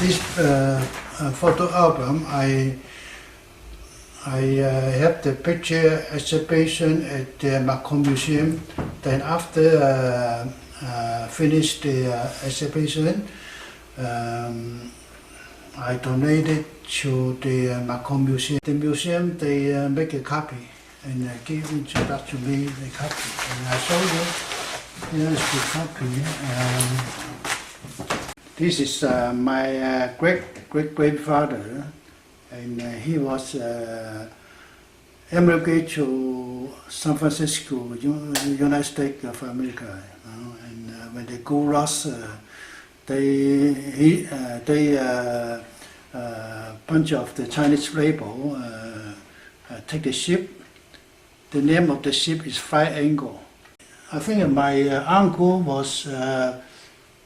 this photo album, I have the picture exhibition at the McCord Museum. Then after finish the exhibition, I donated to the McCord Museum. The museum, they make a copy and give it to me, the copy. And I show you, here's the copy. This is my great-grandfather, and he was emigrated to San Francisco, United States of America. And when they go lost, bunch of the Chinese label take the ship. The name of the ship is Five Angle. I think my uncle was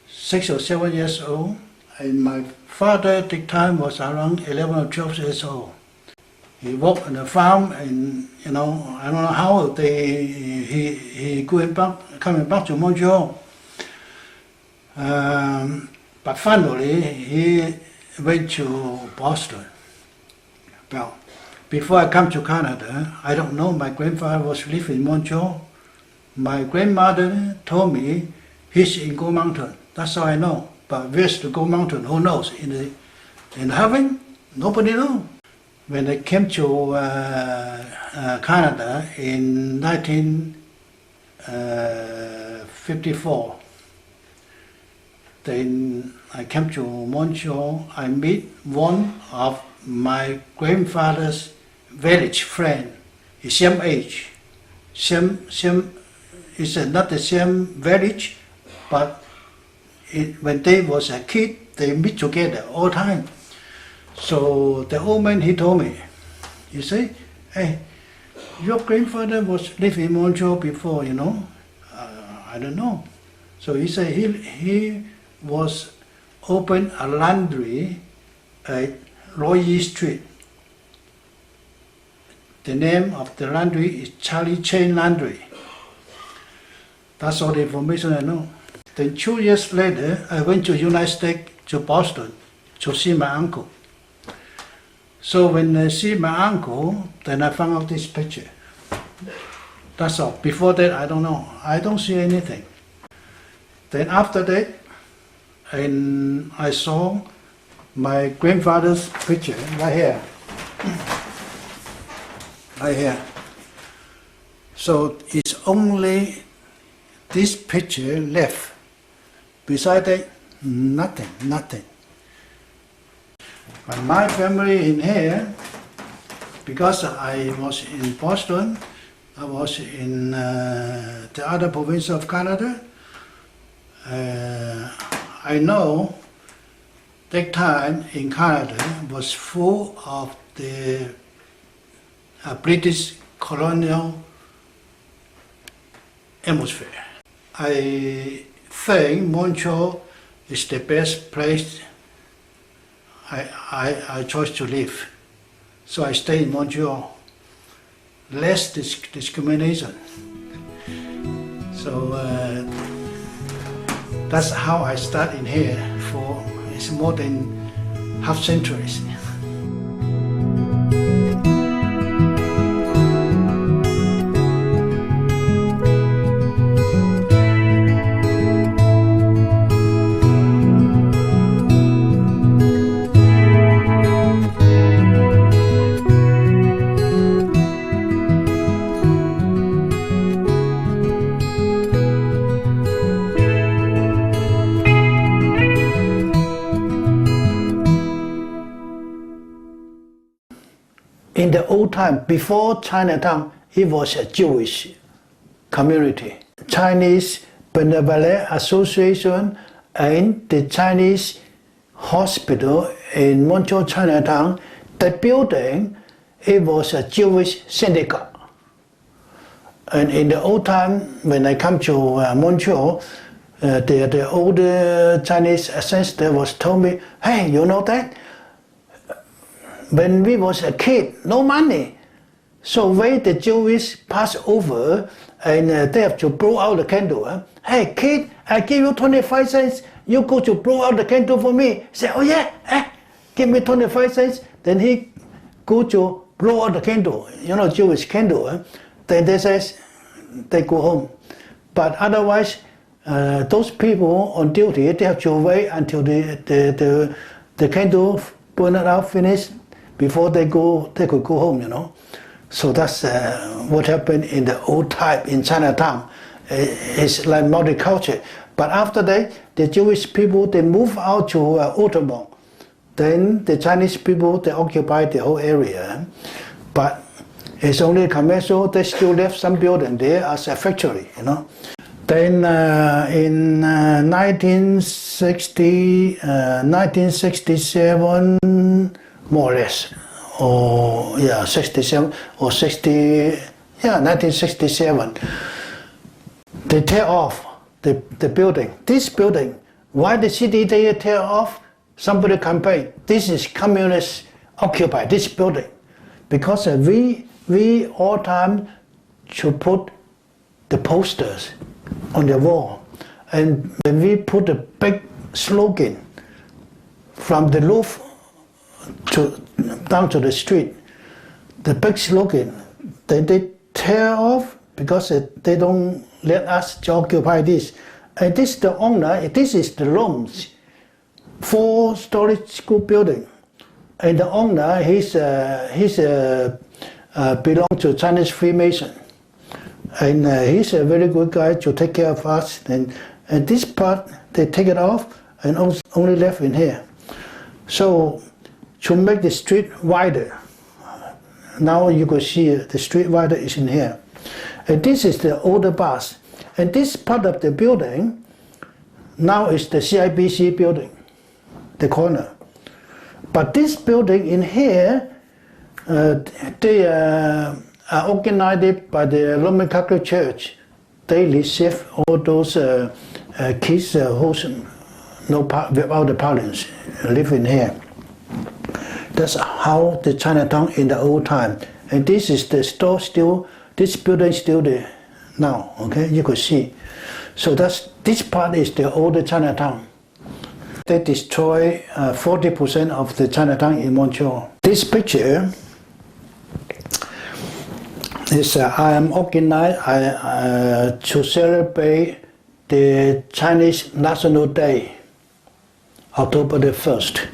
6 or 7 years old, and my father at the time was around 11 or 12 years old. He worked on the farm, and I don't know how he coming back to Montreal. But finally, he went to Boston. Well, before I come to Canada, I don't know, my grandfather was living in Montreal. My grandmother told me he's in Gold Mountain. That's all I know. But where's the Gold Mountain? Who knows? In heaven? Nobody knows. When I came to Canada in 1954, then I came to Montreal. I met one of my grandfather's village friend. He's same age, it's not the same village, but when they was a kid, they meet together all the time. So the old man, he told me, he said, hey, your grandfather was living in Montreal before, I don't know. So he said he was open a laundry at Roy Street. The name of the laundry is Charlie Chain Laundry. That's all the information I know. Then 2 years later, I went to United States, to Boston, to see my uncle. So when I see my uncle, then I found out this picture. That's all. Before that, I don't know. I don't see anything. Then after that, and I saw my grandfather's picture right here. Right here. So it's only this picture left. Beside that, nothing. But my family in here, because I was in Boston, I was in the other province of Canada, I know that time in Canada was full of the British colonial atmosphere. I think Montreal is the best place I chose to live. So I stay in Montreal. Less discrimination. So that's how I start in here for it's more than half centuries. In the old time, before Chinatown, it was a Jewish community. Chinese Benevolent Association and the Chinese hospital in Montreal, Chinatown, the building, it was a Jewish synagogue. And in the old time, when I come to Montreal, the older Chinese ancestor was told me, hey, you know that? When we was a kid, no money. So when the Jewish pass over and they have to blow out the candle, hey kid, I give you 25 cents, you go to blow out the candle for me. Say, oh yeah, give me 25 cents. Then he go to blow out the candle, Jewish candle. Then they go home. But otherwise, those people on duty, they have to wait until the candle burn out, finished, before they could go home, So that's what happened in the old time in Chinatown. It's like multicultural. But after that, the Jewish people, they move out to Ottoman. Then the Chinese people, they occupy the whole area. But it's only commercial. They still left some building there as a factory, Then in 1967, more or less, 67 or 60, 1967, they tear off the building. This building, why the city they tear off? Somebody campaigned, this is communist occupied, this building. Because we all time should put the posters on the wall. And when we put a big slogan from the roof down to the street, the big slogan, they tear off because they don't let us to occupy this. And this is the owner, this is the rooms, 4-story school building. And the owner, he's belongs to Chinese Freemason. And he's a very good guy to take care of us. And this part, they take it off and only left in here. So to make the street wider, now you can see the street wider is in here. And this is the older bus. And this part of the building now is the CIBC building, the corner. But this building in here, they are organized by the Roman Catholic Church. They receive all those kids who's without the parents living here. That's how the Chinatown in the old time. And this is the store still, this building still there now, okay, you could see. So this part is the older Chinatown. They destroy 40% of the Chinatown in Montreal. This picture is I am organized to celebrate the Chinese National Day, October the 1st.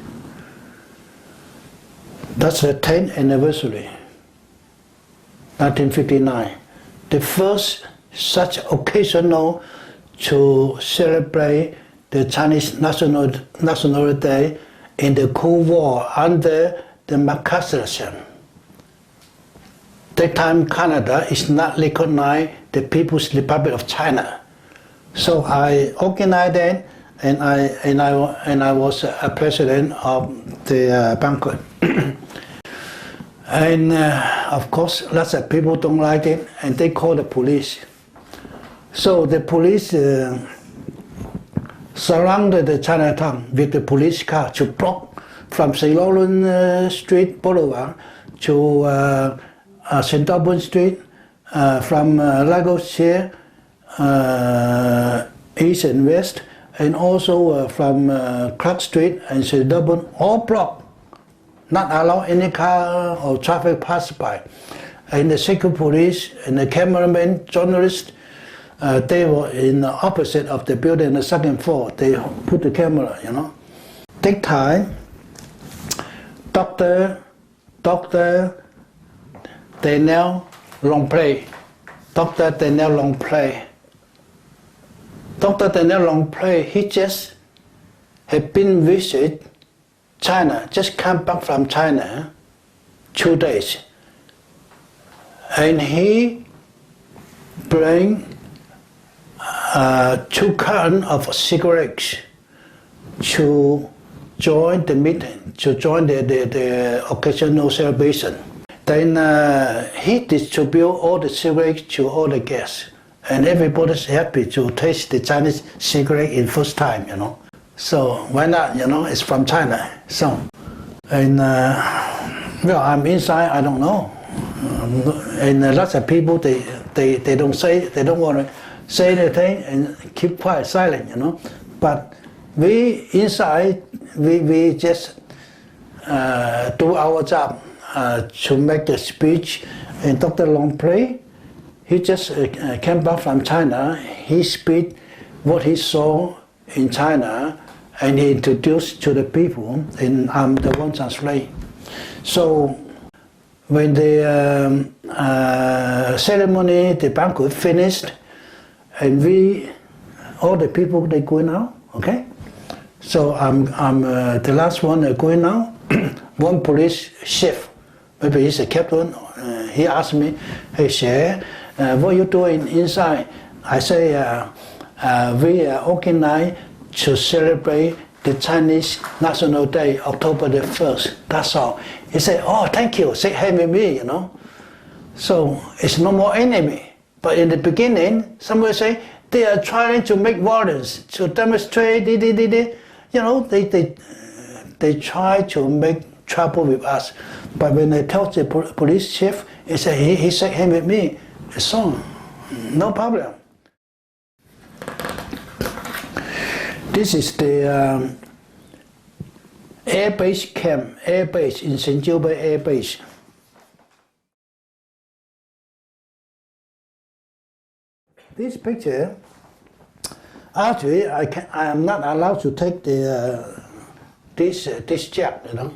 That's the 10th anniversary, 1959. The first such occasional to celebrate the Chinese National Day in the Cold War under the McCord. That time Canada is not recognized the People's Republic of China. So I organized that, and I was a president of the banquet. And of course, lots of people don't like it, and they call the police. So the police surrounded the Chinatown with the police car to block from St. Lawrence Street Boulevard to St. Auburn Street, from Lagos here, east and west, and also from Clark Street and St. Auburn, all blocked. Not allow any car or traffic pass by. And the secret police and the cameramen, journalists, they were in the opposite of the building, the second floor. They put the camera, Take time, Dr. Daniel Longplay. Dr. Daniel Longplay. Dr. Daniel Longplay, he just had been visit China, just come back from China, 2 days. And he bring 2 cartons of cigarettes to join the meeting, to join the occasional celebration. Then he distribute all the cigarettes to all the guests. And everybody's happy to taste the Chinese cigarette in first time, So why not, it's from China. So, and I'm inside, I don't know. And lots of people, they don't want to say anything and keep quiet, silent, But We inside, we just do our job to make a speech. And Dr. Longplay, he just came back from China. He speak what he saw in China, and he introduced to the people, and I'm the one translate. So when the ceremony, the banquet finished, and all the people, they going out, okay? So I'm the last one going now. One police chief, maybe he's a captain, he asked me, hey, Xie, what are you doing inside? I say, we are organized to celebrate the Chinese National Day, October the 1st, that's all. He said, oh, thank you, say hey with me, you know. So it's no more enemy. But in the beginning, somebody say, they are trying to make violence, to demonstrate, you know, they try to make trouble with us. But when I told the police chief, he said, hey with me, so no problem. This is the air base camp, air base in St. Gilbert Air Base. This picture, actually, I am not allowed to take this jack, you know.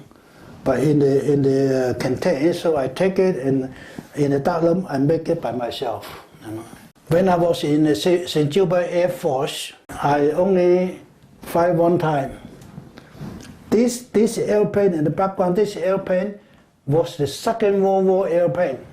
But in the container, so I take it, and in the dark room, I make it by myself. You know. When I was in the St. Gilbert Air Force, I only fly one time. This airplane in the background, this airplane was the Second World War airplane.